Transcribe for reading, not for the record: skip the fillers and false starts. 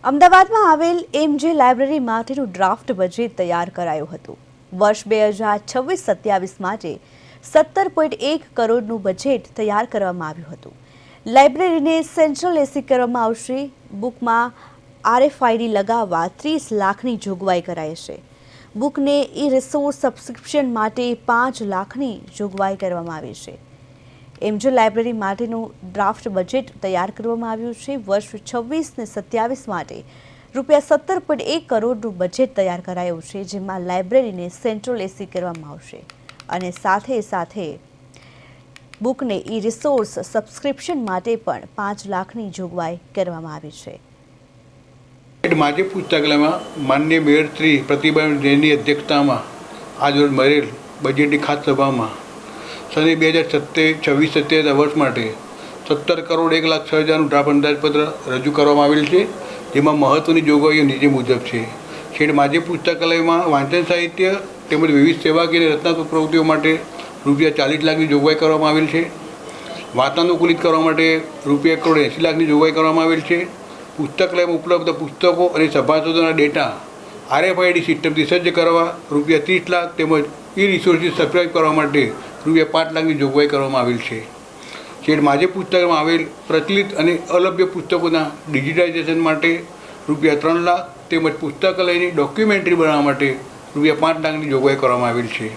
અમદાવાદમાં આવેલ એમજે લાઇબ્રેરી માટેનું ડ્રાફ્ટ બજેટ તૈયાર કરાયું હતું। વર્ષ 2026-27 માટે 17.1 કરોડનું બજેટ તૈયાર કરવામાં આવ્યું હતું। લાઇબ્રેરીને સેન્ટ્રલ એસી કરવામાં આવશે। બુકમાં RFID લગાવવા 30 લાખની જોગવાઈ કરાઈ છે। બુકને ઈ-રિસોર્સ સબસ્ક્રિપ્શન માટે 5 લાખની જોગવાઈ કરવામાં આવી છે। એમજે લાઇબ્રેરી માટેનું ડ્રાફ્ટ બજેટ તૈયાર કરવામાં આવ્યું છે। વર્ષ 26-27 માટે ₹17.1 કરોડનું બજેટ તૈયાર કરાયું છે, જેમાં લાઇબ્રેરીને સેન્ટ્રલ એસી કરવામાં આવશે અને સાથે બુકને ઈ-રિસોર્સ સબસ્ક્રિપ્શન માટે પણ 5 લાખની જોગવાઈ કરવામાં આવી છે। માજી પુસ્તકાલયમાં માનનીય મેયર શ્રી પ્રતિભાબેન જૈનની અધ્યક્ષતામાં આજરોજ મળેલ બજેટની ખાસ સભામાં સને 2026-27 વર્ષ માટે 17 કરોડ 1,06,000નું ડ્રાફ્ટ અંદાજપત્ર રજૂ કરવામાં આવેલ છે, જેમાં મહત્ત્વની જોગવાઈઓ નીચે મુજબ છે। છેડ માજી પુસ્તકાલયમાં વાંચન સાહિત્ય તેમજ વિવિધ સેવાકીય અને રચનાત્મક પ્રવૃત્તિઓ માટે ₹40 લાખની જોગવાઈ કરવામાં આવેલ છે। વાતાનુકૂલિત કરવા માટે ₹1.80 લાખની જોગવાઈ કરવામાં આવેલ છે। પુસ્તકાલયમાં ઉપલબ્ધ પુસ્તકો અને સભાસદોના ડેટા RFID સિસ્ટમથી સજ્જ કરવા ₹30 લાખ તેમજ ઈ-રિસોર્સિસ સબસ્ક્રાઇબ કરવા માટે ₹5 લાખની જોગવાઈ કરવામાં આવેલ છે। છેડ માજી પુસ્તકાલયમાં આવેલ પ્રચલિત અને અલભ્ય પુસ્તકોના ડિજિટાઇઝેશન માટે ₹3 લાખ તેમજ પુસ્તકાલયની ડોક્યુમેન્ટરી બનાવવા માટે ₹5 લાખની જોગવાઈ કરવામાં આવેલ છે।